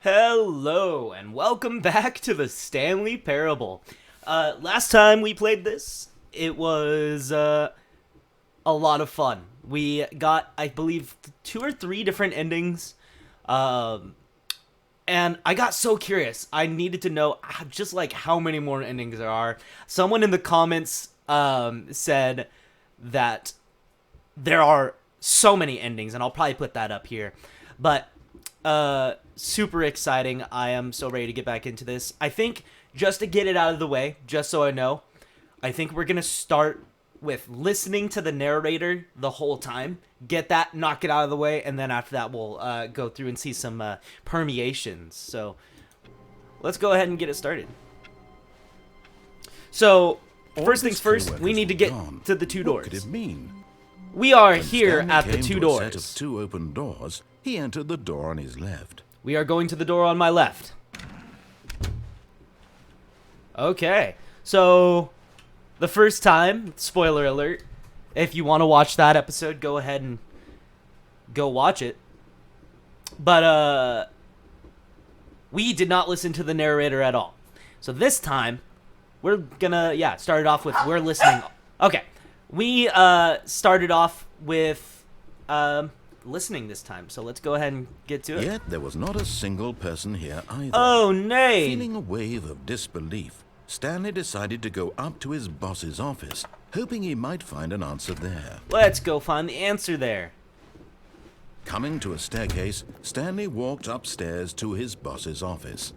Hello, and welcome back to the Stanley Parable. Last time we played this, it was a lot of fun. We got, I believe, 2 or 3 different endings, and I got so curious. I needed to know just like how many more endings there are. Someone in the comments said that there are so many endings, and I'll probably put that up here. But super exciting. I am so ready to get back into this. I think just to get it out of the way, just so I know, I think we're going to start with listening to the narrator the whole time. Get that, knock it out of the way, and then after that we'll go through and see some permeations. So let's go ahead and get it started. So first things first, we need to get to the 2 doors. What could it mean? We are When here Stanley at the came 2 to a set doors. of 2 open doors, he entered the door on his left. We are going to the door on my left. Okay, so the first time, spoiler alert, if you want to watch that episode, go ahead and go watch it. But we did not listen to the narrator at all. So this time, we're gonna, start it off with we're listening. Okay, we started off with listening this time, so let's go ahead and get to it. Yet there was not a single person here either. Oh, nay! Feeling a wave of disbelief, Stanley decided to go up to his boss's office, hoping he might find an answer there. Let's go find the answer there. Coming to a staircase, Stanley walked upstairs to his boss's office.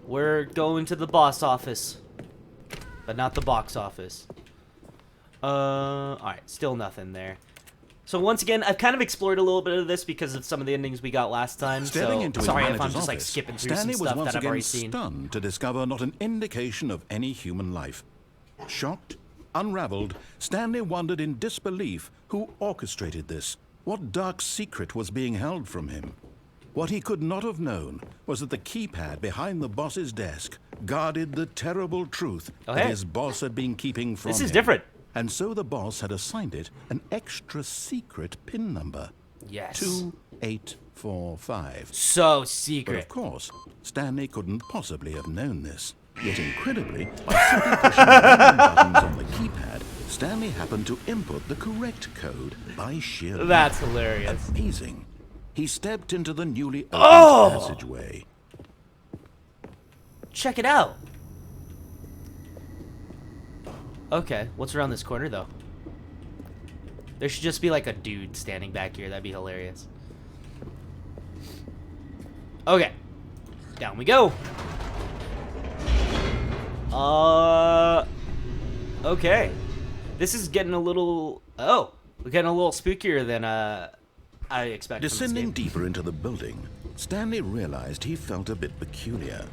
We're going to the boss office, but not the box office. Alright, still nothing there. So once again, I've kind of explored a little bit of this because of some of the endings we got last time. Stepping So into his sorry if I'm manager's just like office, skipping through Stanley some was stuff once that I've again already seen. stunned to discover not an indication of any human life. Shocked, unraveled, Stanley wondered in disbelief who orchestrated this. What dark secret was being held from him? What he could not have known was that the keypad behind the boss's desk guarded the terrible truth that his boss had been keeping from him. This is different. And so the boss had assigned it an extra secret PIN number. Yes. 2845. So But secret. of course, Stanley couldn't possibly have known this. Yet incredibly, by simply pushing random buttons on the keypad, Stanley happened to input the correct code by sheer luck. That's hilarious. Amazing. He stepped into the newly opened passageway. Check it out. Okay, what's around this corner though? There should just be like a dude standing back here. That'd be hilarious. Okay, down we go. Okay. This is getting a little... Oh, we're getting a little spookier than I expected. Descending deeper into the building, Stanley realized he felt a bit peculiar.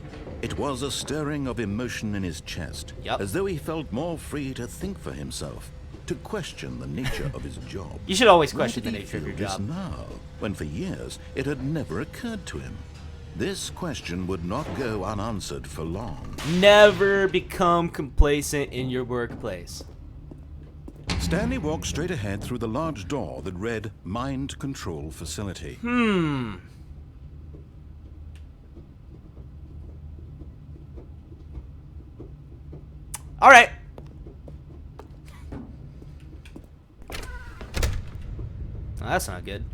It was a stirring of emotion in his chest, as though he felt more free to think for himself, to question the nature of his job. You should always Why question did the he nature of feel your this job. now, when for years it had never occurred to him? This question would not go unanswered for long. Never become complacent in your workplace. Stanley walked straight ahead through the large door that read Mind Control Facility. All right. Oh, that's not good.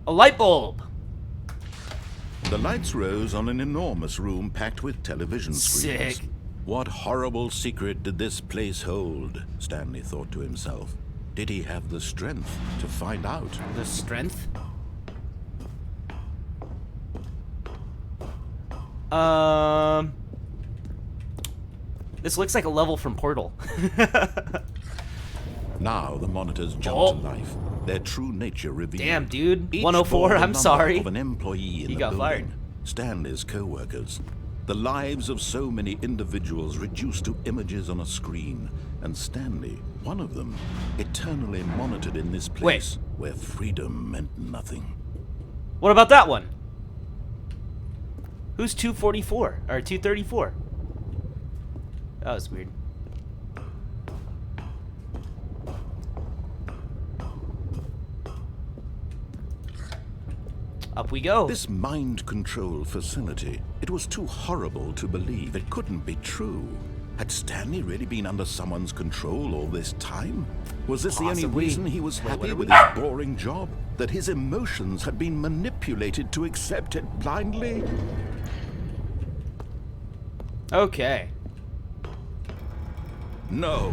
A light bulb. The lights rose on an enormous room packed with television screens. Sick. What horrible secret did this place hold? Stanley thought to himself. Did he have the strength to find out? The strength? This looks like a level from Portal. Now the monitors jumped to life, their true nature revealed. Damn, dude. Each 104, bore the I'm number sorry. Of an employee in He the got building. fired. Stanley's co-workers. The lives of so many individuals reduced to images on a screen, and Stanley, one of them, eternally monitored in this place where freedom meant nothing. What about that one? Who's 244 or 234? That was weird. Up we go. This mind control facility, it was too horrible to believe. It couldn't be true. Had Stanley really been under someone's control all this time? Was this the only Possibly. reason he was Wait, happy what with are his boring job? That his emotions had been manipulated to accept it blindly? Okay. No.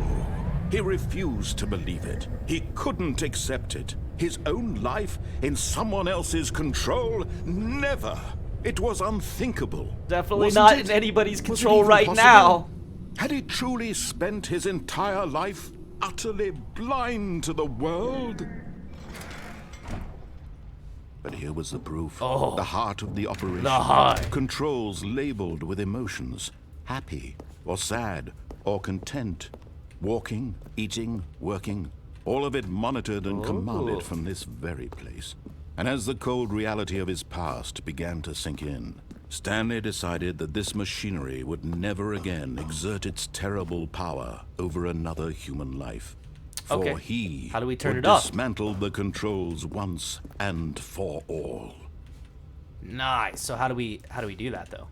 He refused to believe it. He couldn't accept it. His own life in someone else's control? Never. It was unthinkable. Definitely Wasn't not it? in anybody's Was it control even right possible? now. Had he truly spent his entire life utterly blind to the world? But here was the proof. Oh. The heart of the operation. The heart. Controls labeled with emotions. Happy, or sad, or content. Walking, eating, working. All of it monitored and commanded from this very place. And as the cold reality of his past began to sink in, Stanley decided that this machinery would never again exert its terrible power over another human life. For Okay. he How do we turn would it up? dismantle the controls once and for all. Nice. So how do we do that though?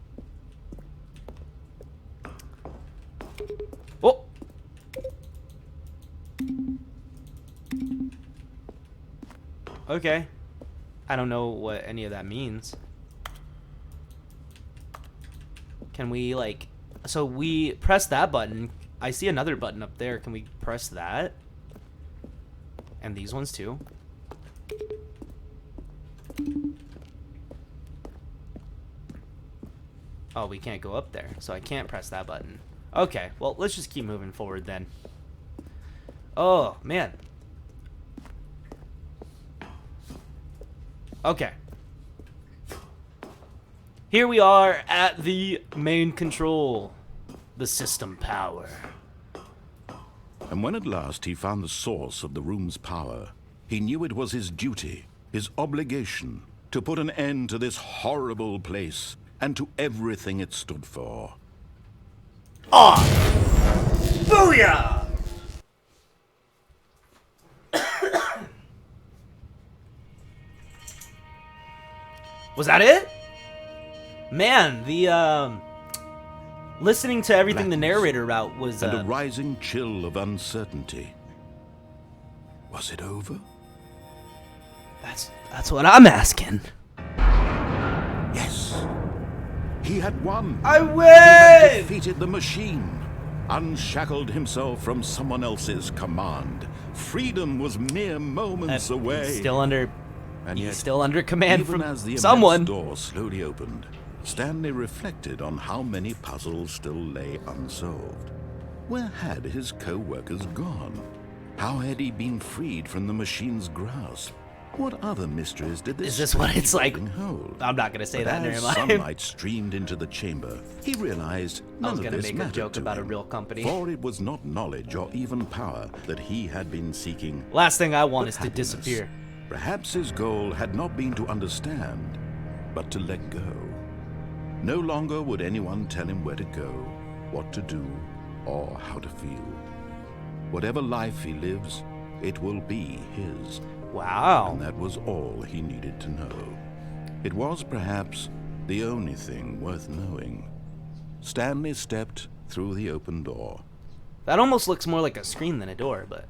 Oh. Okay. I don't know what any of that means. Can we like so we press that button. I see another button up there. Can we press that? And these ones too. Oh, we can't go up there, so I can't press that button. Okay, well, let's just keep moving forward then. Oh, man. Okay. Here we are at the main control. The system power. And when at last he found the source of the room's power, he knew it was his duty, his obligation, to put an end to this horrible place and to everything it stood for. On! Booyah! Was that it? Man, the listening to everything the narrator wrote was And a rising chill of uncertainty. Was it over? that's what I'm asking. Yes. He had won. I He had win! defeated the machine, unshackled himself from someone else's command. Freedom was mere moments away. Still under And yet, still under command even from as the someone. immense door slowly opened, Stanley reflected on how many puzzles still lay unsolved. Where had his co-workers gone? How had he been freed from the machine's grasp? What other mysteries did this Is this what it's like? building hold? I'm not gonna say But that, as never mind. sunlight streamed into the chamber, he realized I none was of gonna this make a mattered joke to about a him, real company. for it was not knowledge or even power that he had been seeking. Last thing I want but is to happiness. disappear. Perhaps his goal had not been to understand, but to let go. No longer would anyone tell him where to go, what to do, or how to feel. Whatever life he lives, it will be his. Wow. And that was all he needed to know. It was perhaps the only thing worth knowing. Stanley stepped through the open door. That almost looks more like a screen than a door, but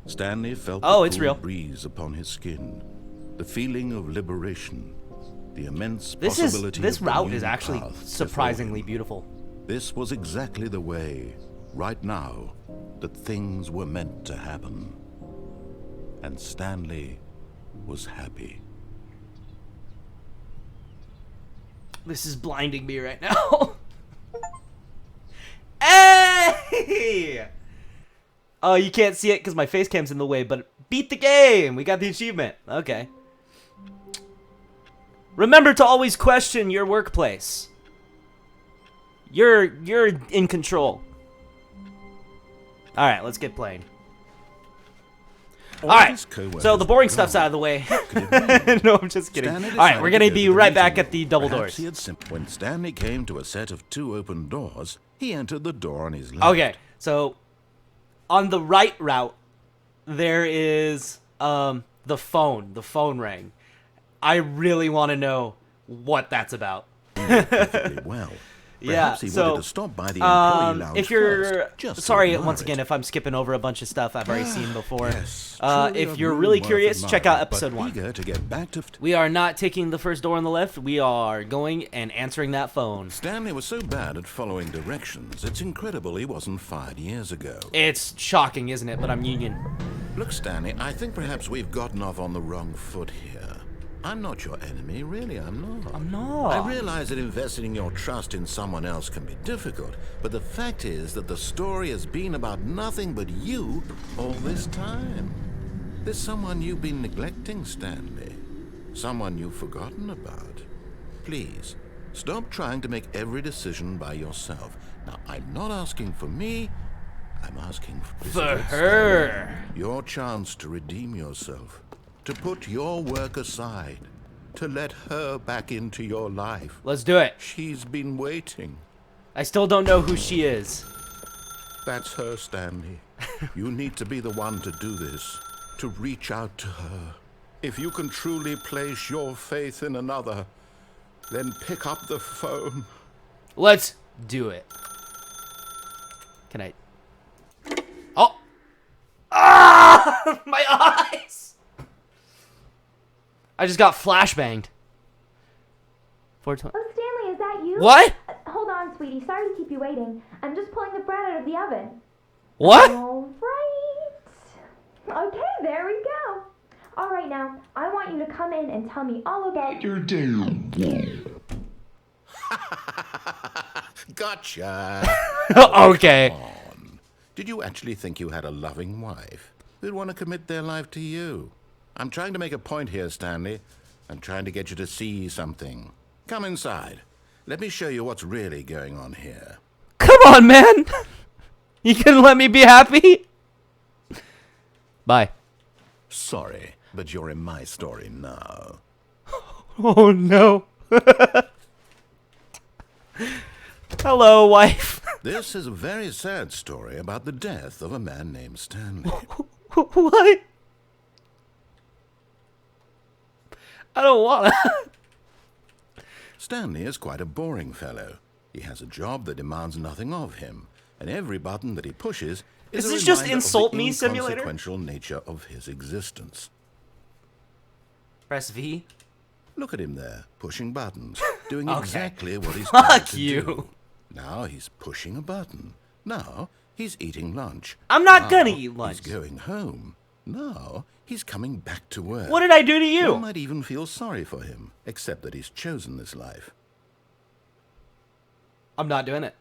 Stanley felt Oh, the it's cool real. breeze upon his skin, the feeling of liberation, the immense this possibility of the route new is actually path before surprisingly him. beautiful. This was exactly the way, right now, that things were meant to happen. And Stanley was happy. This is blinding me right now. Hey! Oh, you can't see it because my face cam's in the way, but beat the game! We got the achievement. Okay. Remember to always question your workplace. You're in control. Alright, let's get playing. All Alright, his coworkers so the boring were stuff's gone. out of the way. Could it mean? No, I'm just kidding. Stanley Alright, we're decided gonna to be go to the right back meeting. at the double Perhaps doors. he had when Stanley came to a set of two open doors, he entered the door on his left. Okay, so on the right route, there is the phone. The phone rang. I really want to know what that's about. Perfectly well. Yeah, Perhaps he so, wanted to stop by the employee lounge if you're first, just to sorry admire once it. again if I'm skipping over a bunch of stuff I've already seen before. Yes, truly If a you're room really worth curious, check out admiring, episode but 1. Eager to get back to We are not taking the first door on the left. We are going and answering that phone. Stanley was so bad at following directions, it's incredible he wasn't fired years ago. It's shocking, isn't it? But I'm union. Look, Stanley, I think perhaps we've gotten off on the wrong foot here. I'm not your enemy, really, I'm not. I'm not. I realize that investing your trust in someone else can be difficult, but the fact is that the story has been about nothing but you all this time. There's someone you've been neglecting, Stanley. Someone you've forgotten about. Please, stop trying to make every decision by yourself. Now, I'm not asking for me, I'm asking for For her. your chance to redeem yourself, to put your work aside, to let her back into your life. Let's do it. She's been waiting. I still don't know who she is. That's her, Stanley. You need to be the one to do this, to reach out to her. If you can truly place your faith in another, then pick up the phone. Let's do it. Can I? Oh! Ah! My eyes! I just got flashbanged. 420. Oh, Stanley, is that you? What? Hold on, sweetie. Sorry to keep you waiting. I'm just pulling the bread out of the oven. What? All right. Okay, there we go. All right, now, I want you to come in and tell me all about your day. Gotcha. Okay. Did you actually think you had a loving wife who'd want to commit their life to you? I'm trying to make a point here, Stanley. I'm trying to get you to see something. Come inside. Let me show you what's really going on here. Come on, man. You can let me be happy? Bye. Sorry, but you're in my story now. Oh, no. Hello, wife. This is a very sad story about the death of a man named Stanley. What? I don't wanna. Stanley is quite a boring fellow. He has a job that demands nothing of him, and every button that he pushes is Is a this just reminder Insult of the Me Simulator? inconsequential nature of his existence. Press V. Look at him there, pushing buttons, doing Okay. exactly what he's Fuck told to you. do. Now he's pushing a button. Now he's eating lunch. I'm not Now gonna eat lunch. He's going home. Now he's coming back to work. What did I do to One you? might even feel sorry for him, except that he's chosen this life. I'm not doing it.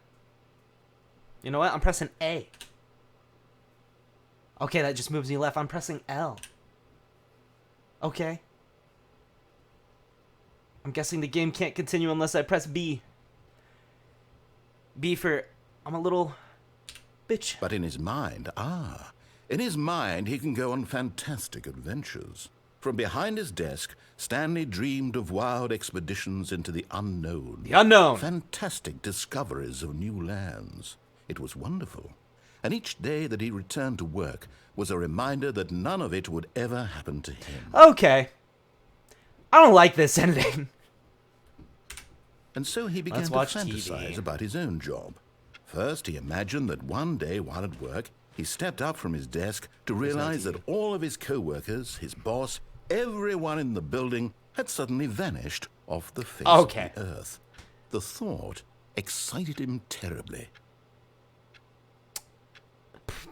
You know what? I'm pressing A. Okay, that just moves me left. I'm pressing L. Okay. I'm guessing the game can't continue unless I press B. B for I'm a little bitch. But in his mind, in his mind he can go on fantastic adventures. From behind his desk, Stanley dreamed of wild expeditions into the unknown. The unknown. Fantastic discoveries of new lands. It was wonderful. And each day that he returned to work was a reminder that none of it would ever happen to him. Okay. I don't like this ending. And so he began Let's to watch fantasize TV. about his own job. First, he imagined that one day while at work, he stepped up from his desk to realize that all of his co-workers, his boss, everyone in the building had suddenly vanished off the face of the earth. The thought excited him terribly.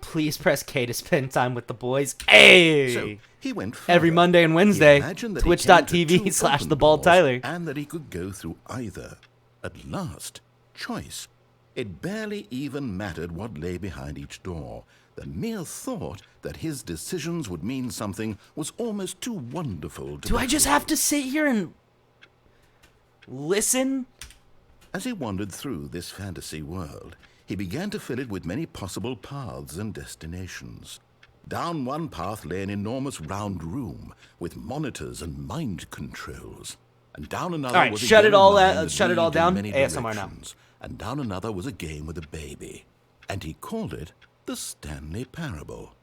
Please press K to spend time with the boys. Hey! So he went Every further. Monday and He Wednesday, imagined that he came to two twitch.tv/TheBaldTyler. open doors and that he could go through either. At last, choice. It barely even mattered what lay behind each door. The mere thought that his decisions would mean something was almost too wonderful to Do be I just true. have to sit here and listen? As he wandered through this fantasy world, he began to fill it with many possible paths and destinations. Down one path lay an enormous round room with monitors and mind controls. And down another All right, was a shut it yellow all line out- that shut it all leaded in down. many ASMR now. directions. And down another was a game with a baby. And he called it the Stanley Parable.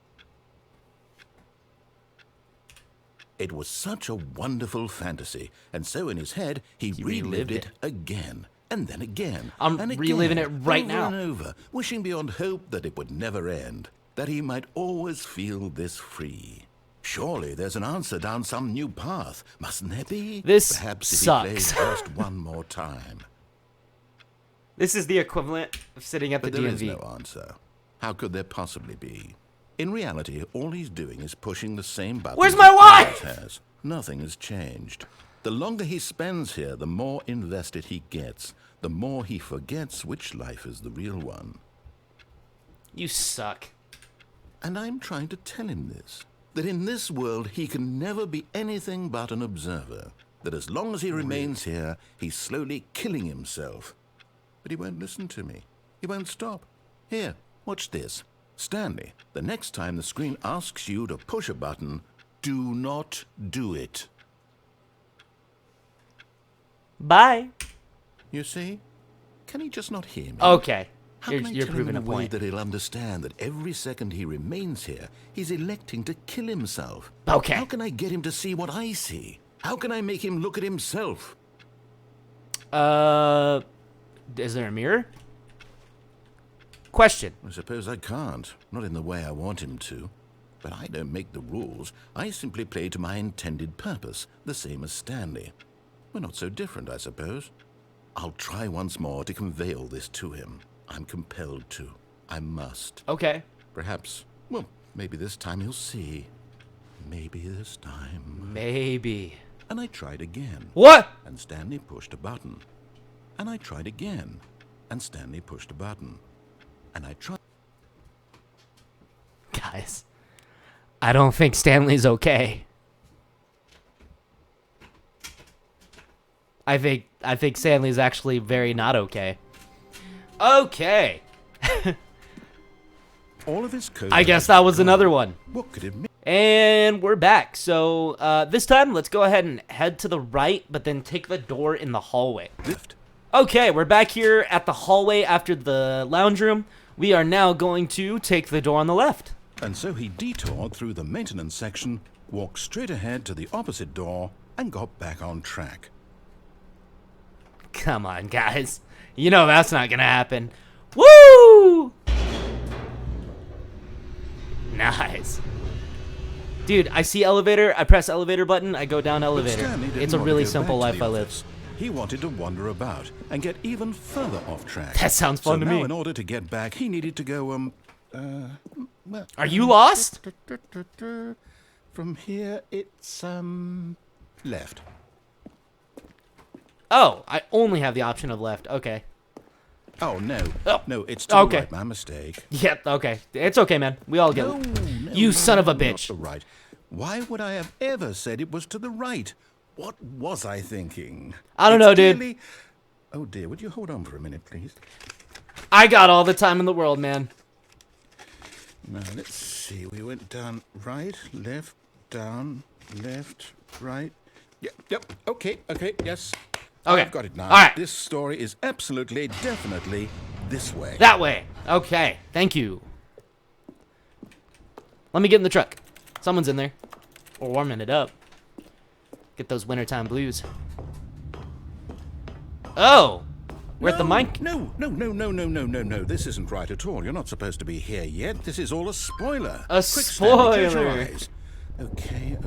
It was such a wonderful fantasy, and so in his head, he relived it again, and then again, I'm and again, reliving it right now. over and over, wishing beyond hope that it would never end, that he might always feel this free. Surely there's an answer down some new path, mustn't there be? This Perhaps if sucks. he played just one more time. This is the equivalent of sitting at the But there is DMV. no answer. How could there possibly be? In reality, all he's doing is pushing the same button. Where's my wife? Has. Nothing has changed. The longer he spends here, the more invested he gets, the more he forgets which life is the real one. You suck. And I'm trying to tell him this, that in this world he can never be anything but an observer, that as long as he remains here, he's slowly killing himself. But he won't listen to me. He won't stop. Here, watch this. Stanley, the next time the screen asks you to push a button, do not do it. Bye. You see? Can he just not hear me? Okay. How You're, can I you're tell proving him a in a way point. that he'll understand that every second he remains here, he's electing to kill himself? Okay. How can I get him to see what I see? How can I make him look at himself? Is there a mirror? Question. I suppose I can't. Not in the way I want him to. But I don't make the rules. I simply play to my intended purpose, the same as Stanley. We're not so different, I suppose. I'll try once more to convey all this to him. I'm compelled to. I must. Okay. Perhaps, well, maybe this time he'll see. Maybe this time. Maybe. And I tried again. What? And Stanley pushed a button. And I tried again. And Stanley pushed a button. And I tried. Guys, I don't think Stanley's okay. I think Stanley's actually very not okay. Okay. All of his code. I guess that was another one. What could it mean? And we're back. So this time, let's go ahead and head to the right, but then take the door in the hallway. Lift. Okay, we're back here at the hallway after the lounge room. We are now going to take the door on the left. And so he detoured through the maintenance section, walked straight ahead to the opposite door, and got back on track. Come on, guys. You know that's not gonna happen. Woo! Nice. Dude, I see elevator, I press elevator button, I go down But elevator. Stanley didn't It's a want to really go simple back to life the I live. office. He wanted to wander about and get even further off track. That sounds fun so to now me. in order to get back, he needed to go, well, Are you lost? From here, it's, left. Oh, I only have the option of left. Okay. Oh, no. Oh. No, it's to Okay. the right. My mistake. Yep, okay. It's okay, man. We all get it. No, You son of a not bitch. the right. Why would I have ever said it was to the right? What was I thinking? I don't know, dude. clearly- Oh, dear. Would you hold on for a minute, please? I got all the time in the world, man. Now, let's see. We went down right, left, down, left, right. Yep. Okay, yes. Okay. I've got it now. All right. This story is absolutely, definitely this way. That way. Okay. Thank you. Let me get in the truck. Someone's in there. We're warming it up. Get those wintertime blues. Oh! We're at the mic. No. This isn't right at all. You're not supposed to be here yet. This is all a spoiler. A Quick, Stanley, close your spoiler. eyes. Okay.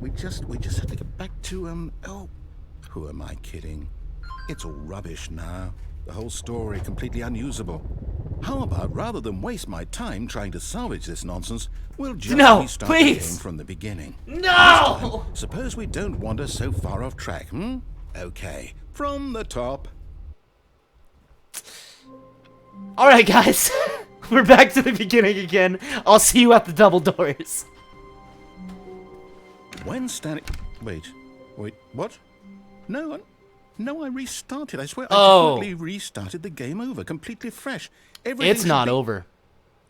We just have to get back to, oh, who am I kidding? It's all rubbish now. The whole story completely unusable. How about, rather than waste my time trying to salvage this nonsense, we'll just No, restart the please. game from the beginning. No! Suppose we don't wander so far off track, Okay, from the top. Alright, guys. We're back to the beginning again. I'll see you at the double doors. When Stanley... Wait, what? No, I restarted. I swear, Oh. I definitely restarted the game over, completely fresh. Everything It's should not be- over.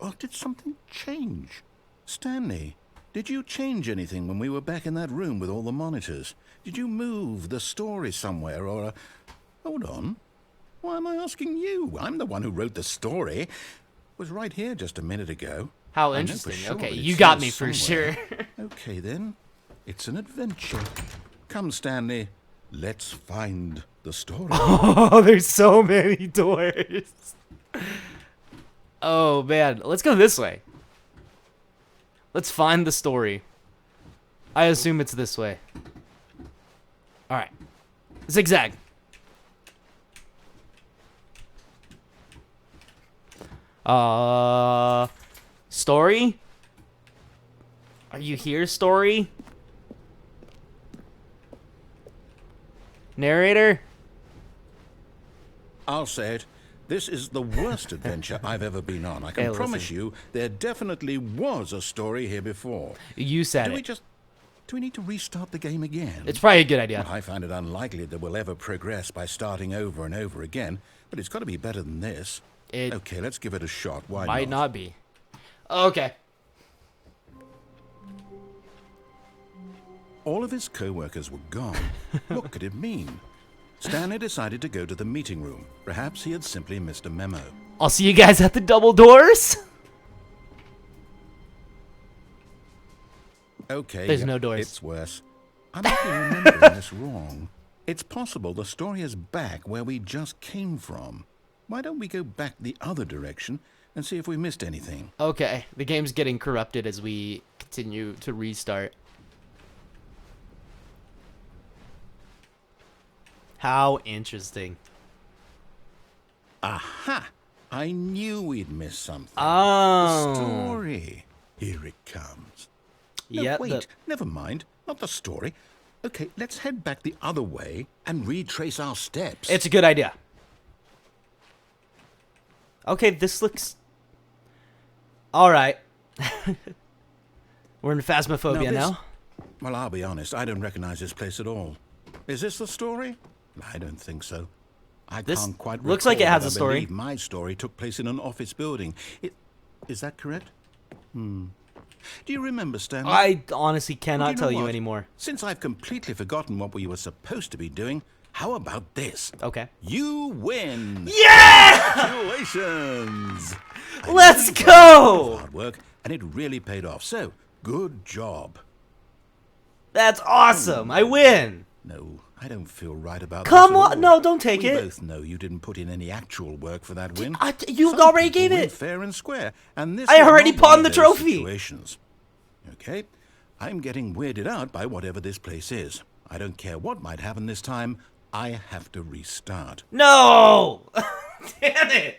Oh, did something change? Stanley, did you change anything when we were back in that room with all the monitors? Did you move the story somewhere, or... Hold on. Why am I asking you? I'm the one who wrote the story. It was right here just a minute ago. How I know for interesting. sure Okay, that it you got says me for somewhere. sure. Okay, then. It's an adventure. Come, Stanley. Let's find the story. Oh, there's so many doors. Oh, man. Let's go this way. Let's find the story. I assume it's this way. All right. Zigzag. Story? Are you here, story? Narrator? I'll say it. This is the worst adventure I've ever been on. I can promise you there definitely was a story here before. You said Do it. we need to restart the game again? It's probably a good idea. Well, I find it unlikely that we'll ever progress by starting over and over again, but it's got to be better than this. Okay, let's give it a shot. Why Might not be. Okay. All of his co-workers were gone. What could it mean? Stanley decided to go to the meeting room. Perhaps he had simply missed a memo. I'll see you guys at the double doors. Okay, There's no doors. It's worse. I might be remembering this wrong. It's possible the story is back where we just came from. Why don't we go back the other direction and see if we missed anything? Okay, the game's getting corrupted as we continue to restart. How interesting. Aha! I knew we'd missed something. Oh. The story. Here it comes. No, Yep. wait, never mind. Not the story. Okay, let's head back the other way and retrace our steps. It's a good idea. Okay, this looks... Alright. We're in Phasmophobia now. Well, I'll be honest, I don't recognize this place at all. Is this the story? I don't think so. I can't quite recall. Looks like it has but a story. I believe my story took place in an office building. Is that correct? Do you remember, Stanley? I honestly Well, cannot tell you what? anymore. Since I've completely forgotten what we were supposed to be doing, how about this? Okay. You win! Yeah! Congratulations! Let's I know go! hard work, and it really paid off. So, good job. That's awesome. I win. No, I don't feel right about Come this at on. all. No, don't take we it. both know you didn't put in any actual work for that win. You Some already people gave win it. fair and square, and this I was already not one pawned of the those trophy. situations. Okay, I'm getting weirded out by whatever this place is. I don't care what might happen this time. I have to restart. No! Damn it!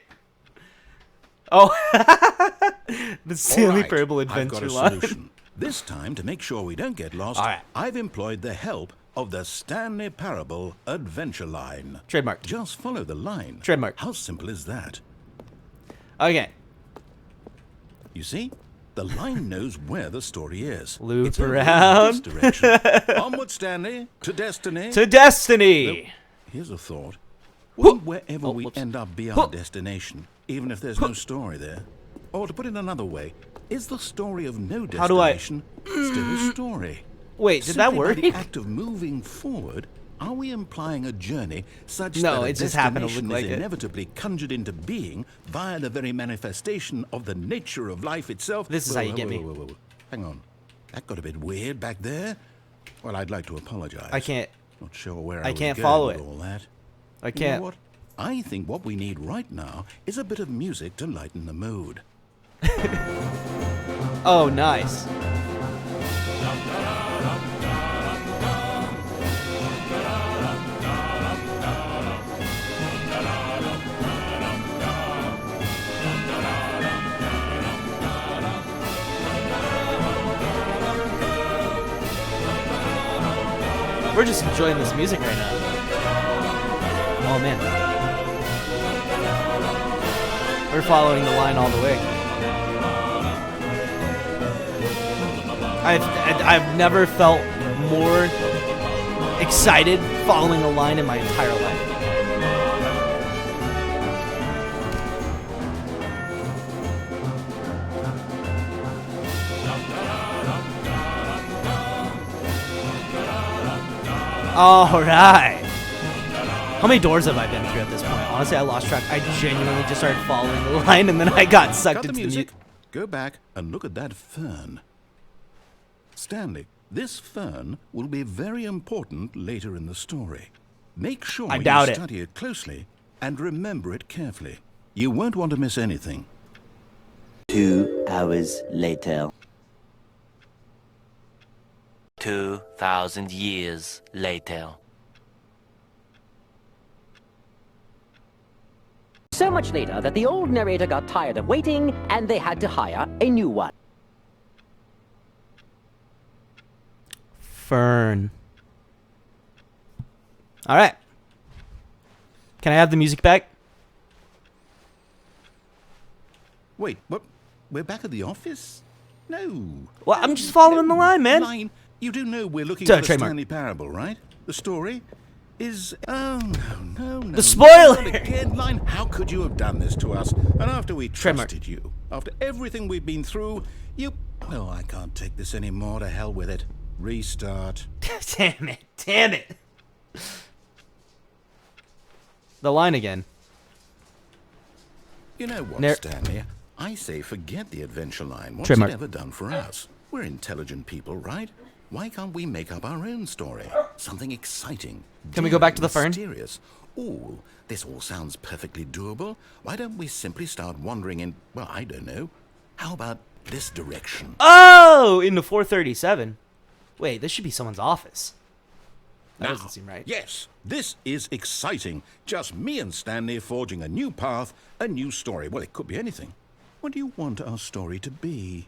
Oh, the Stanley All right, Parable I've got Adventure a line. solution. This time, to make sure we don't get lost, All right. I've employed the help of the Stanley Parable Adventure Line. Trademarked. Just follow the line. Trademark. How simple is that? Okay. You see? The line knows where the story is. Loop It's over around. in this direction. Onward, Stanley, to destiny. To Destiny! Here's a thought. Wouldn't wherever we whoops. end up be our destination, even if there's no story there? Or to put it another way, is the story of no How do I- destination still a story? Wait, did that Simply work? by the act of moving forward, are we implying a journey such No, that a it just happened to destination look like is it. inevitably conjured into being via the very manifestation of the nature of life itself? This is how you get me. Whoa. Hang on. That got a bit weird back there. Well, I'd like to apologize. I can't. Not sure where I was can't going follow with it. all that. I You know can't. what? I think what we need right now is a bit of music to lighten the mood. Oh, nice. We're just enjoying this music right now. Oh man. We're following the line all the way. I've never felt more excited following a line in my entire life. All right. How many doors have I been through at this point? Honestly, I lost track. I genuinely just started following the line and then I got sucked Cut the into the music. music. Go back and look at that fern. Stanley, This fern will be very important later in the story. Make sure I you doubt it. study it closely and remember it carefully. You won't want to miss anything. 2 hours later. 2,000 years later. So much later that the old narrator got tired of waiting and they had to hire a new one. Fern. All right. Can I have the music back? Wait, what? We're back at the office? No. Well, I'm just following the line, man. Line. You do know we're looking Sorry, at the trademark. Stanley Parable, right? The story is... Oh, no. The spoiler! Not again, Line. How could you have done this to us? And after we Trademark. trusted you, after everything we've been through, you... Oh, I can't take this anymore. To hell with it. Restart. Damn it. Damn it. The line again. You know what, Stanley? I say forget the adventure line. What's Trademark. it ever done for us? We're intelligent people, right? Why can't we make up our own story? Something exciting. Can we go back to the daring, fern? Mysterious. Ooh, this all sounds perfectly doable. Why don't we simply start wandering in, well, I don't know. How about this direction? Oh, into 437. Wait, this should be someone's office. That Now, doesn't seem right. Yes, this is exciting. Just me and Stanley forging a new path, a new story. Well, it could be anything. What do you want our story to be?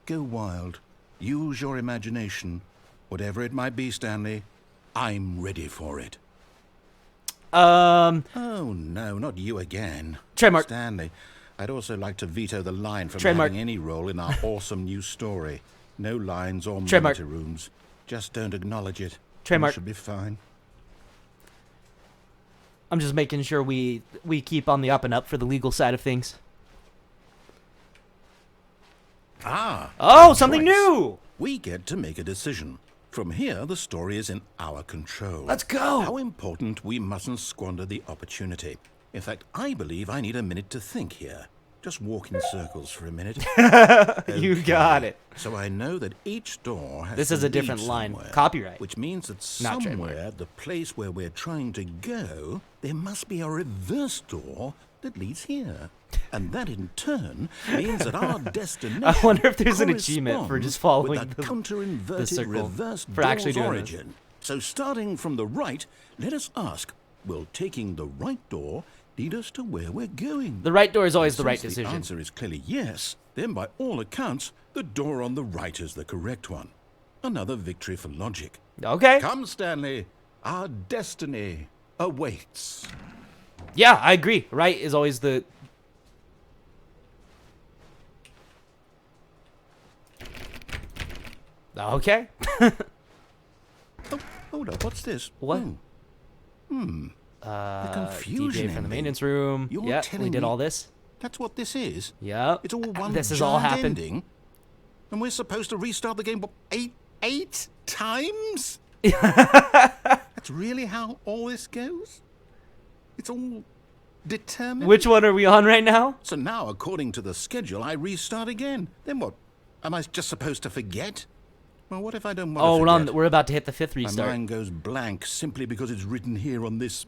Go wild. Use your imagination. Whatever it might be, Stanley, I'm ready for it. Oh, no, not you again. Trademark. Stanley, I'd also like to veto the line from Trademark. having any role in our awesome new story. No lines or Trademark. monitor rooms. Just don't acknowledge it. Trademark. We should be fine. I'm just making sure we keep on the up and up for the legal side of things. Ah. Oh, good something choice. new! We get to make a decision. From here, the story is in our control. Let's go! How important we mustn't squander the opportunity. In fact, I believe I need a minute to think here. Just walk in circles for a minute. You got it. So I know that each door has This to is a lead different line. somewhere, Copyright. which means that Not somewhere, trademark. the place where we're trying to go, there must be a reverse door that leads here. And that in turn means that our destination I wonder if there's an achievement for just following with that the counter-inverted circle reverse for actually door's doing this. origin. So starting from the right, let us ask, will taking the right door lead us to where we're going? The right door is always the right Since decision. The answer is clearly yes. Then by all accounts, the door on the right is the correct one. Another victory for logic. Okay. Come, Stanley. Our destiny awaits. Yeah, I agree. Right is always the... Okay. Oh, hold up. What's this? What? Oh, the confusion DJ from the ending. maintenance room. You're Yeah, we telling did me all this. That's what this is? Yep. It's all one This has all giant happened. ending? And we're supposed to restart the game what, eight times? That's really how all this goes? It's all determined? Which one are we on right now? So now, according to the schedule, I restart again. Then what? Am I just supposed to forget? Well, what if I don't want Oh, to hold forget? on. We're about to hit the fifth My restart. mind goes blank simply because it's written here on this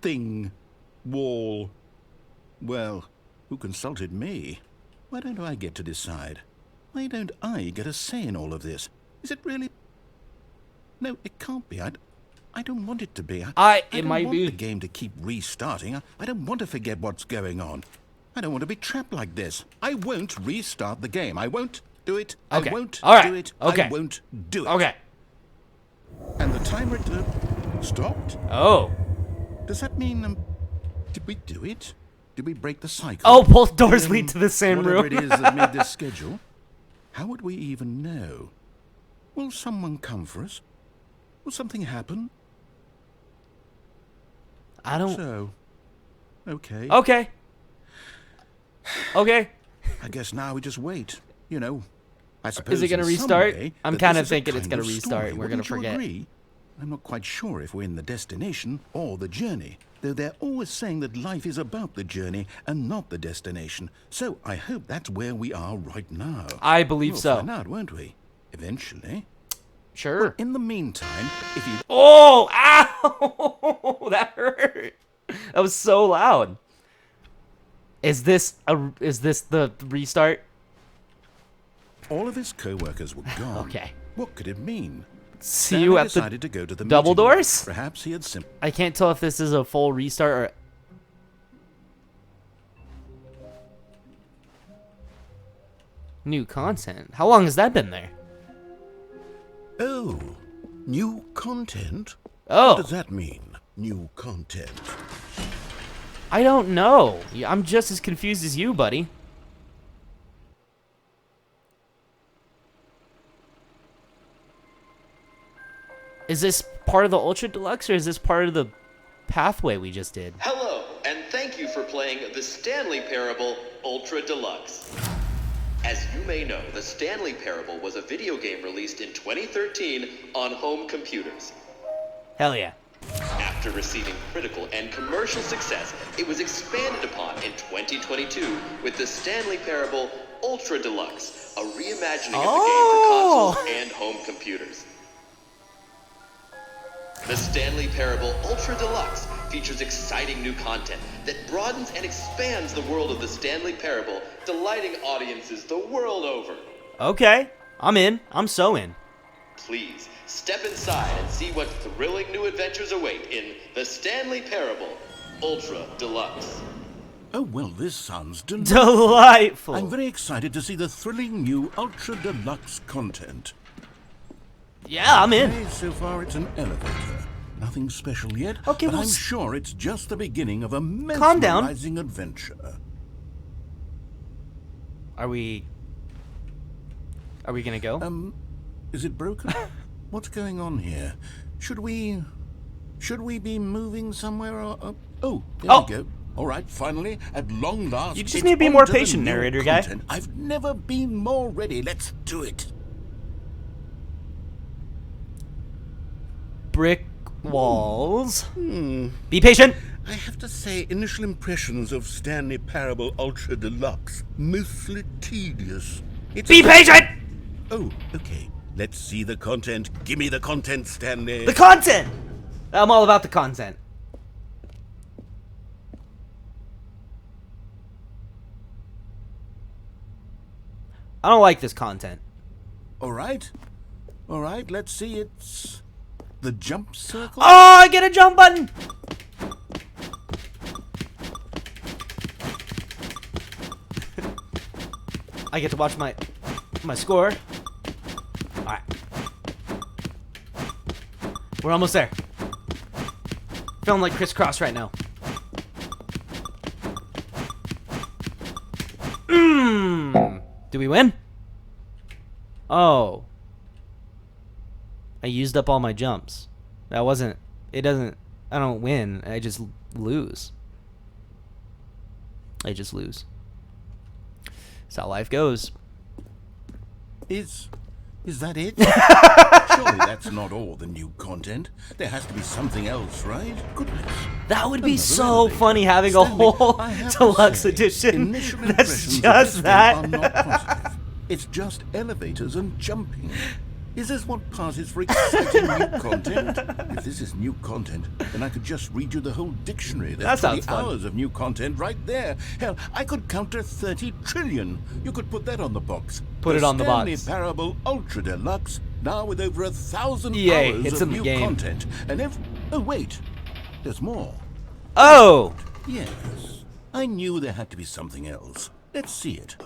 thing. Wall. Well, who consulted me? Why don't I get to decide? Why don't I get a say in all of this? Is it really... No, it can't be. I don't want it to be. I It don't might want be. the game to keep restarting. I don't want to forget what's going on. I don't want to be trapped like this. I won't restart the game. I won't do it. Okay. I won't All right. do it. Okay. I won't do it. Okay. And the timer stopped? Oh. Does that mean, did we do it? Did we break the cycle? Oh, both doors Then lead to the same whatever room. it is that made this schedule, how would we even know? Will someone come for us? Will something happen? I don't... So, okay. Okay. Okay. I guess now we just wait. You know, I suppose Is it going to in some restart? way I'm that kind this of is a thinking it's kind going of to restart story. and we're going to Wouldn't you forget. agree? I'm not quite sure if we're in the destination or the journey, though they're always saying that life is about the journey and not the destination. So I hope that's where we are right now. I believe We'll so. find out, won't we? Eventually. Sure. In the meantime, if you... Oh, ow! That hurt. That was so loud. Is this the restart? All of his co-workers were gone. Okay. What could it mean? See Stanley you at decided the to go to the double meeting room. doors? Perhaps he had simply... I can't tell if this is a full restart or... New content. How long has that been there? Oh, new content? Oh. What does that mean, new content? I don't know. I'm just as confused as you, buddy. Is this part of the Ultra Deluxe or is this part of the pathway we just did? Hello, and thank you for playing the Stanley Parable Ultra Deluxe. As you may know, the Stanley Parable was a video game released in 2013 on home computers. Hell yeah. After receiving critical and commercial success, it was expanded upon in 2022 with the Stanley Parable Ultra Deluxe, a reimagining of the game for consoles and home computers. The Stanley Parable Ultra Deluxe features exciting new content that broadens and expands the world of the Stanley Parable, delighting audiences the world over. Okay. I'm in. I'm so in. Please, step inside and see what thrilling new adventures await in the Stanley Parable Ultra Deluxe. Oh, well, this sounds Delightful. I'm very excited to see the thrilling new Ultra Deluxe content. Yeah, I'm in. Okay, so far it's an elevator. Nothing special yet, Okay, but well, I'm sure it's just the beginning of a calm down. mesmerizing adventure. Are we gonna go? Is it broken? What's going on here? Should we be moving somewhere or... Oh, there we go. All right, finally, at long last... You just it's need to be on more to the patient, new narrator guy. content. I've never been more ready. Let's do it. Brick walls. Be patient. I have to say, initial impressions of Stanley Parable Ultra Deluxe, mostly tedious. Be patient. Oh, okay. Let's see the content. Give me the content, Stanley. The content. I'm all about the content. I don't like this content. All right, let's see. It's the jump circle. Oh, I get a jump button. I get to watch my score. All right. We're almost there. Feeling like crisscross right now. Do we win? Oh. I used up all my jumps. That wasn't... It doesn't... I don't win. I just lose. I just lose. That's how life goes. Is that it? Surely that's not all the new content. There has to be something else, right? Goodness. That would be Another so elevator. funny having a Stanley, whole I have to deluxe say, edition initial that's impressions of just this that. game are not positive. It's just elevators and jumping. Is this what passes for exciting new content? If this is new content, then I could just read you the whole dictionary. That There's sounds 20 fun. hours of new content right there. Hell, I could count to 30 trillion. You could put that on the box. Put it on the Stanley box. Parable Ultra Deluxe, now with over 1,000 Yay, hours it's of in the new game. content. And oh wait, there's more. Oh! Yes, I knew there had to be something else. Let's see it.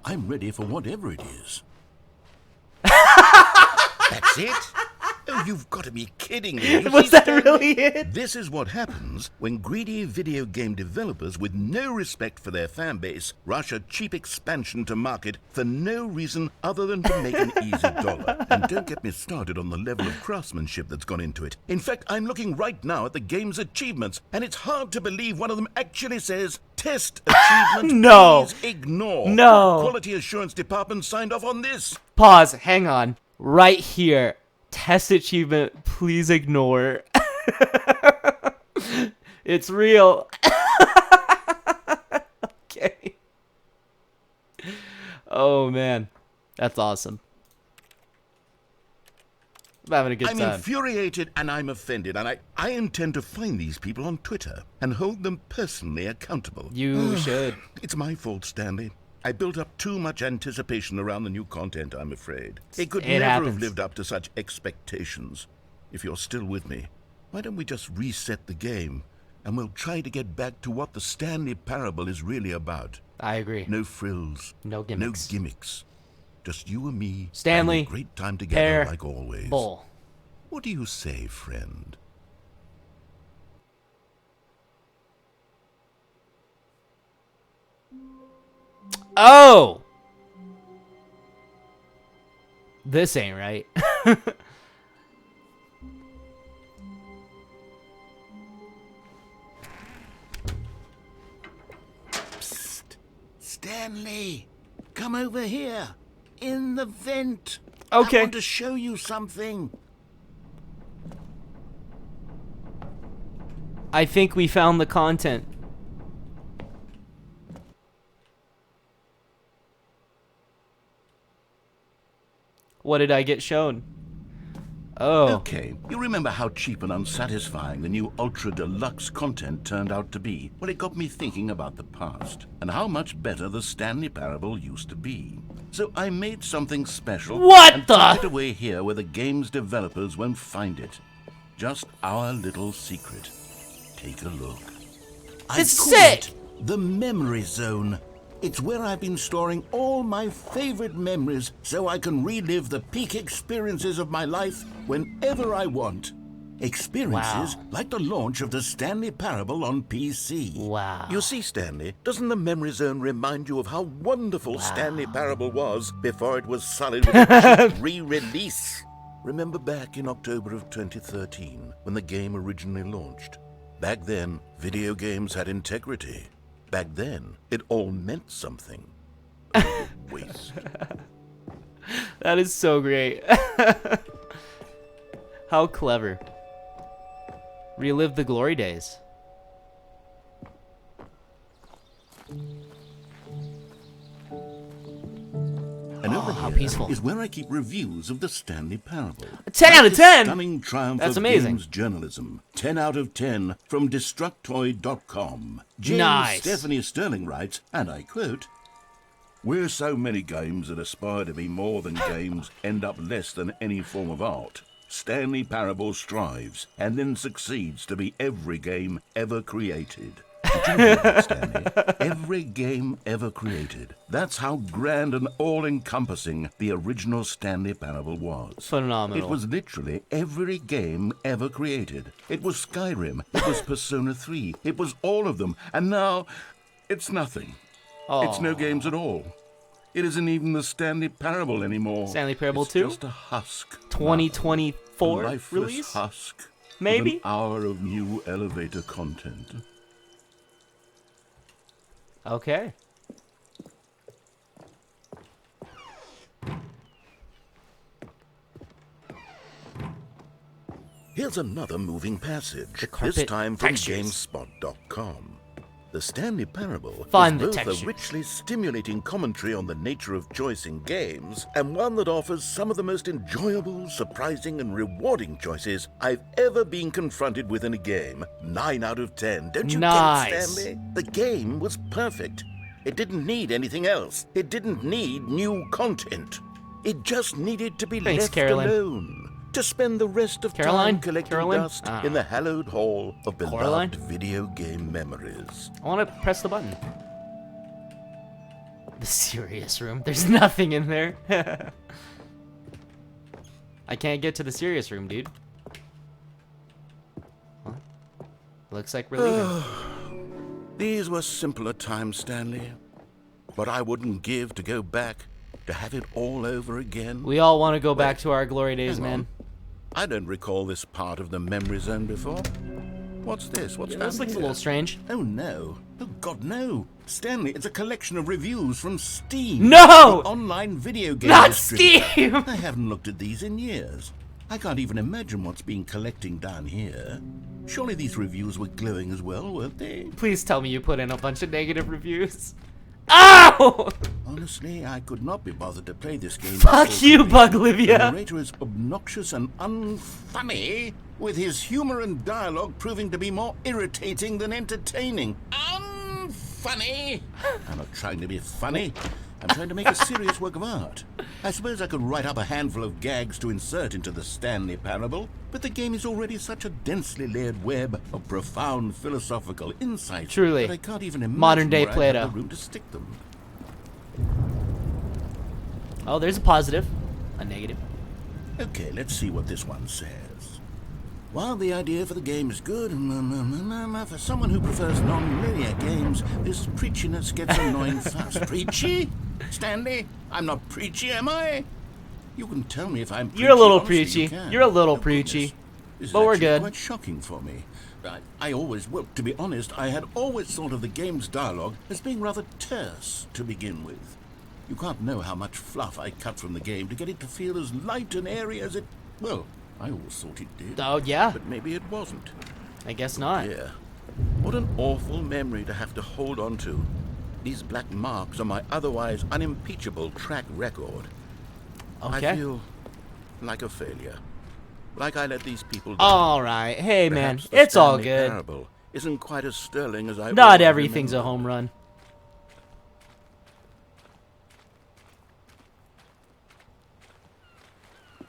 I'm ready for whatever it is. That's it? Oh, you've got to be kidding me. You Was see, that Stanley? really it? This is what happens when greedy video game developers with no respect for their fan base rush a cheap expansion to market for no reason other than to make an easy dollar. And don't get me started on the level of craftsmanship that's gone into it. In fact, I'm looking right now at the game's achievements, and it's hard to believe one of them actually says, "Test achievement, No. please ignore." No. The Quality Assurance Department signed off on this. Pause. Hang on. Right here. Test achievement. Please ignore. It's real. Okay. Oh, man. That's awesome. I'm having a good I'm time. infuriated and I'm offended, and I intend to find these people on Twitter and hold them personally accountable. You should. It's my fault, Stanley. I built up too much anticipation around the new content, I'm afraid. It could never happens. have lived up to such expectations. If you're still with me, why don't we just reset the game, and we'll try to get back to what the Stanley Parable is really about. I agree. No frills. No gimmicks. No gimmicks. Just you and me. Stanley, having a great time together like always. Bull. What do you say, friend? Oh! This ain't right. Psst. Stanley, come over here. In the vent. Okay. I want to show you something. I think we found the content. What did I get shown? Oh. Okay, you remember how cheap and unsatisfying the new Ultra Deluxe content turned out to be? Well, it got me thinking about the past and how much better the Stanley Parable used to be. So I made something special. What and the? put it away here where the game's developers won't find it. Just our little secret. Take a look. It's call sick! it the Memory Zone. It's where I've been storing all my favorite memories so I can relive the peak experiences of my life whenever I want. Experiences like the launch of the Stanley Parable on PC. Wow. You see, Stanley, doesn't the Memory Zone remind you of how wonderful Stanley Parable was before it was sullied with a cheap re-release? Remember back in October of 2013 when the game originally launched? Back then, video games had integrity. Back then, it all meant something. Waste. That is so great. How clever. Relive the glory days. And over how here peaceful. is where I keep reviews of the Stanley Parable. A 10 out of 10! Stunning triumph That's of amazing. games journalism. 10 out of 10 from Destructoid.com. Jane Nice. Stephanie Sterling writes, and I quote, "Where so many games that aspire to be more than games end up less than any form of art, Stanley Parable strives and then succeeds to be every game ever created." Did you hear that, Stanley? Every game ever created. That's how grand and all-encompassing the original Stanley Parable was. Phenomenal. It was literally every game ever created. It was Skyrim. It was Persona 3. It was all of them. And now, it's nothing. It's no games at all. It isn't even the Stanley Parable anymore. Stanley Parable it's 2? Just a husk. 2024 A lifeless release? husk. Maybe? With an hour of new elevator content. Okay. Here's another moving passage, carpet this time from textures. GameSpot.com. The Stanley Parable Fun, is the both textures. a richly stimulating commentary on the nature of choice in games, and one that offers some of the most enjoyable, surprising, and rewarding choices I've ever been confronted with in a game. 9 out of 10. Don't you Nice. get it, Stanley? The game was perfect. It didn't need anything else. It didn't need new content. It just needed to be Thanks, left Carolyn. alone. To spend the rest of Caroline? time collecting Carolyn? dust Ah. in the hallowed hall of Coraline? beloved video game memories. I want to press the button. The serious room. There's nothing in there. I can't get to the serious room, dude. Well, looks like we're leaving. These were simpler times, Stanley. But I wouldn't give to go back to have it all over again. We all want to go back to our glory days, Hang man. on. I don't recall this part of the memory zone before. What's this? What's Yeah, down this looks a here? little strange. Oh no. Oh God, no. Stanley, it's a collection of reviews from Steam. No! The online video game Not distributor. Steam! I haven't looked at these in years. I can't even imagine what's been collecting down here. Surely these reviews were glowing as well, weren't they? Please tell me you put in a bunch of negative reviews. Ow! Honestly, I could not be bothered to play this game. Fuck you, Buglivia. The narrator is obnoxious and unfunny, with his humor and dialogue proving to be more irritating than entertaining. Unfunny! I'm not trying to be funny. I'm trying to make a serious work of art. I suppose I could write up a handful of gags to insert into the Stanley Parable, but the game is already such a densely layered web of profound philosophical insight Truly. that I can't even imagine Modern day where I have Plato. the room to stick them. Oh, there's a positive. A negative. Okay, let's see what this one says. While the idea for the game is good, for someone who prefers non-linear games, this preachiness gets annoying fast. Preachy? Stanley? I'm not preachy, am I? You can tell me if I'm preachy. You're a little Honestly, preachy. you can. You're a little Oh, preachy. goodness. This is But we're actually good. quite shocking for me. I always, well, to be honest, I had always thought of the game's dialogue as being rather terse to begin with. You can't know how much fluff I cut from the game to get it to feel as light and airy as it, well, I always thought it did. Oh, yeah. But maybe it wasn't. I guess not. Yeah. What an awful memory to have to hold on to. These black marks on my otherwise unimpeachable track record. Okay. I feel like a failure. Like I let these people down. All right. Hey, man. Perhaps the It's all Stanley good. Parable isn't quite as sterling as I Not always everything's a remembered. home run.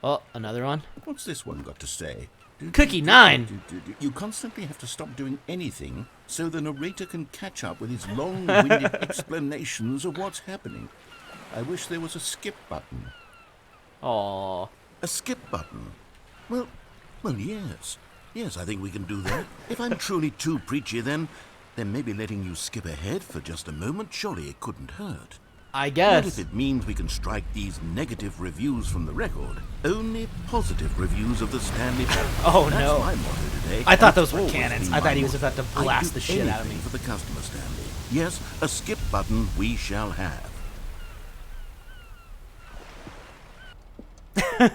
Oh, another one. What's this one got to say? Cookie 9. You constantly have to stop doing anything so the narrator can catch up with his long-winded explanations of what's happening. I wish there was a skip button. Aw. A skip button? Well, yes. Yes, I think we can do that. If I'm truly too preachy, then maybe letting you skip ahead for just a moment, surely it couldn't hurt. I What if guess. it means we can strike these negative reviews from the record? Only positive reviews of the Stanley Parable. Oh, That's no. my motto today. I thought That's those were always cannons. been I my thought he was motto. about to I'd blast do the shit out of anything me. for the customer, Stanley. Yes, a skip button we shall have.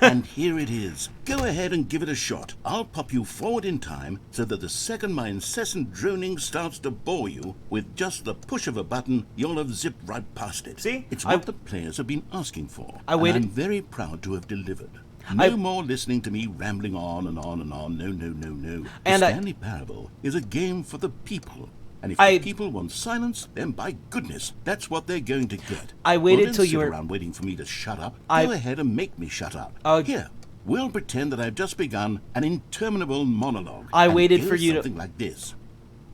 And here it is. Go ahead and give it a shot. I'll pop you forward in time so that the second my incessant droning starts to bore you, with just the push of a button, you'll have zipped right past it. See? It's what the players have been asking for. I waited- And I'm very proud to have delivered. No more listening to me rambling on and on and on. No. The And Stanley Parable is a game for the people. And if the people want silence, then by goodness, that's what they're going to get. I waited Well, till don't you sit were- around waiting for me to shut up. I- Go ahead and make me shut up. Oh. Here, we'll pretend that I've just begun an interminable monologue. I And waited it for goes you to- something like this.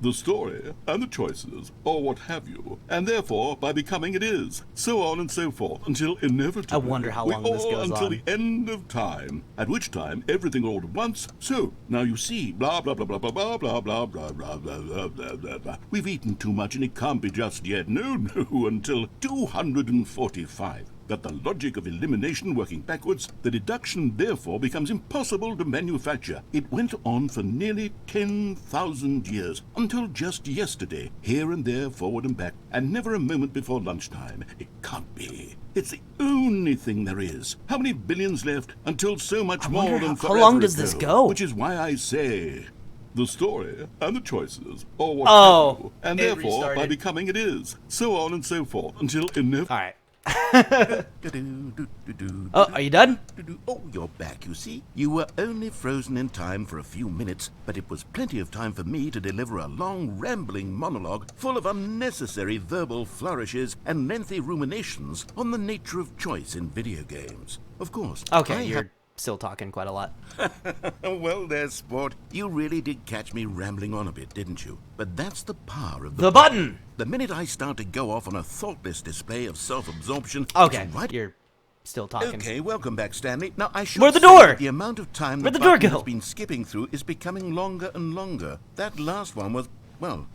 The story and the choices, or what have you, and therefore by becoming it is, so on and so forth, until inevitably I wonder how long this goes until on. the end of time, at which time everything all at once. So now you see, blah blah blah blah blah blah blah blah blah blah blah blah blah blah blah. We've eaten too much and it can't be just yet. No, until 245. That the logic of elimination working backwards, the deduction therefore becomes impossible to manufacture. It went on for nearly 10,000 years, until just yesterday, here and there, forward and back, and never a moment before lunchtime. It can't be. It's the only thing there is. How many billions left until so much more wonder than how forever long does this ago? go? Which is why I say, the story and the choices, or what Oh, have you, and it therefore by restarted. becoming it is, so on and so forth, until inevitably. All right. Oh, are you done? Oh, you're back, you see. You were only frozen in time for a few minutes, but it was plenty of time for me to deliver a long, rambling monologue full of unnecessary verbal flourishes and lengthy ruminations on the nature of choice in video games. Of course. Okay, you're still talking quite a lot. Well, there, sport. You really did catch me rambling on a bit, didn't you? But that's the power of The button! The minute I start to go off on a thoughtless display of self-absorption... Okay, it's right. you're still talking. Okay, welcome back, Stanley. Now, I should Where'd the say door? that the amount of time Where'd the the door button go? has been skipping through is becoming longer and longer. That last one was, well,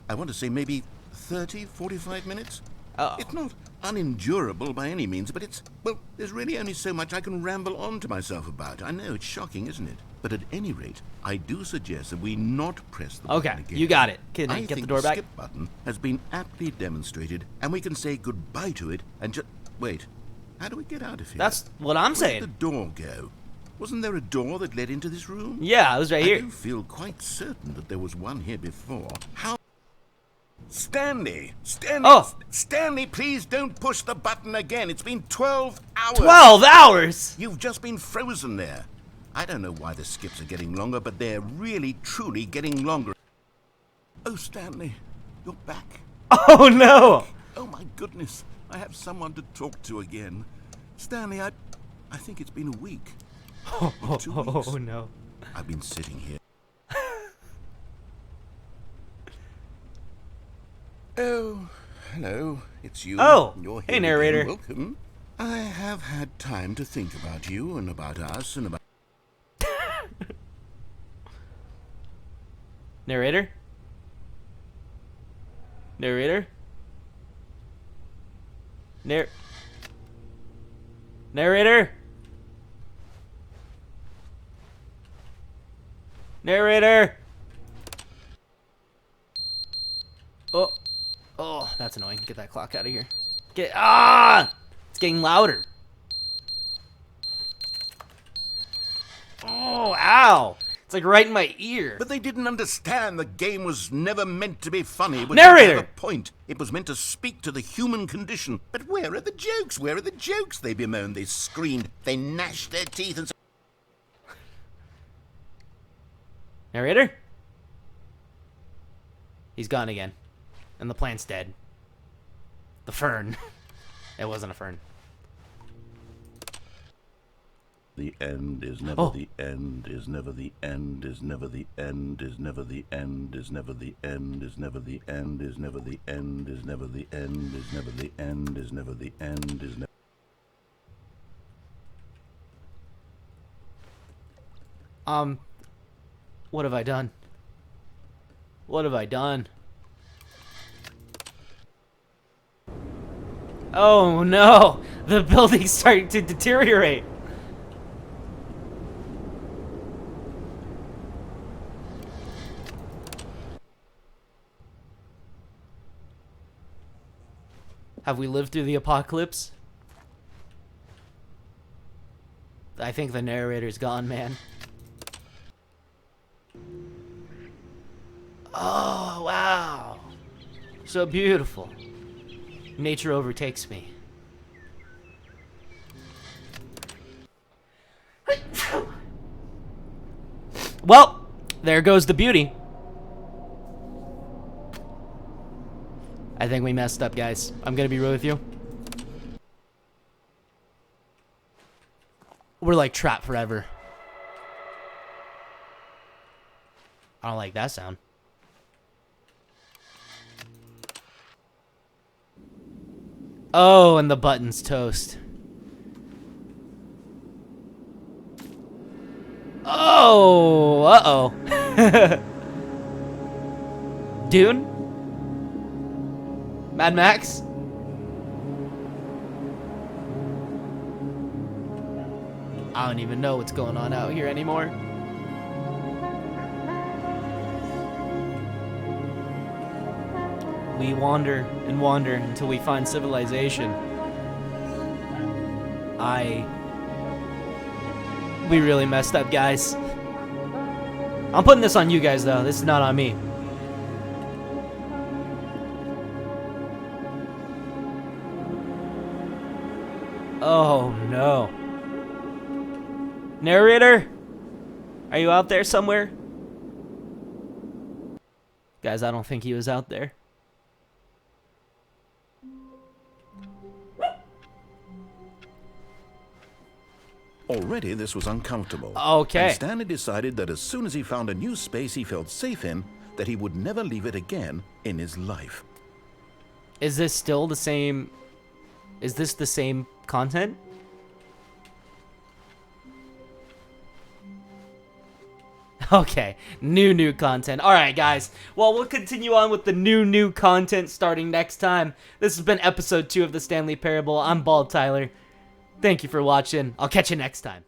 I want to say maybe 30, 45 minutes? Oh. It's not unendurable by any means, but it's, well, there's really only so much I can ramble on to myself about. I know, it's shocking, isn't it? But at any rate, I do suggest that we not press the button Okay, again. you got it. Can I I get the think door back? skip button has been aptly demonstrated, and we can say goodbye to it and just... Wait, how do we get out of here? That's what I'm Where'd saying. the door go? Wasn't there a door that led into this room? Yeah, it was right I here. do feel quite certain that there was one here before. How Stanley! Stanley! Oh. Stanley, please don't push the button again. It's been 12 hours. 12 hours? You've just been frozen there. I don't know why the skips are getting longer, but they're really, truly getting longer. Oh, Stanley, you're back. Oh, no. Oh, my goodness. I have someone to talk to again. Stanley, I think it's been a week. Oh, 2 weeks. oh no. I've been sitting here. Oh, hello. It's you. Oh, You're hey, here narrator. again. Welcome. I have had time to think about you and about us and about... Narrator? Narrator? Narrator? Narrator! Oh. Oh, that's annoying. Get that clock out of here. It's getting louder. Oh, ow. It's like right in my ear. But they didn't understand the game was never meant to be funny. It was Narrator! meant to have a point. It was meant to speak to the human condition. But where are the jokes? Where are the jokes? They bemoaned, they screamed, they gnashed their teeth and... Narrator? He's gone again. And the plant's dead. The fern. It wasn't a fern. The end is never the end, is never the end, is never the end, is never the end, is never the end, is never the end, is never the end, is never the end, is never the end, is never the end, is never... What have I done? What have I done? Oh no! The building's starting to deteriorate! Have we lived through the apocalypse? I think the narrator's gone, man. Oh, wow. So beautiful. Nature overtakes me. Well, there goes the beauty. I think we messed up, guys. I'm gonna be real with you. We're like trapped forever. I don't like that sound. Oh, and the button's toast. Oh, uh-oh. Dune? Mad Max? I don't even know what's going on out here anymore. We wander and wander until we find civilization. We really messed up, guys. I'm putting this on you guys, though. This is not on me. Oh, no. Narrator? Are you out there somewhere? Guys, I don't think he was out there. Already this was uncomfortable. Okay. And Stanley decided that as soon as he found a new space he felt safe in, that he would never leave it again in his life. Is this still the same? Is this the same content? Okay, new content. All right, guys. Well, we'll continue on with the new content starting next time. This has been episode 2 of the Stanley Parable. I'm Bald Tyler. Thank you for watching. I'll catch you next time.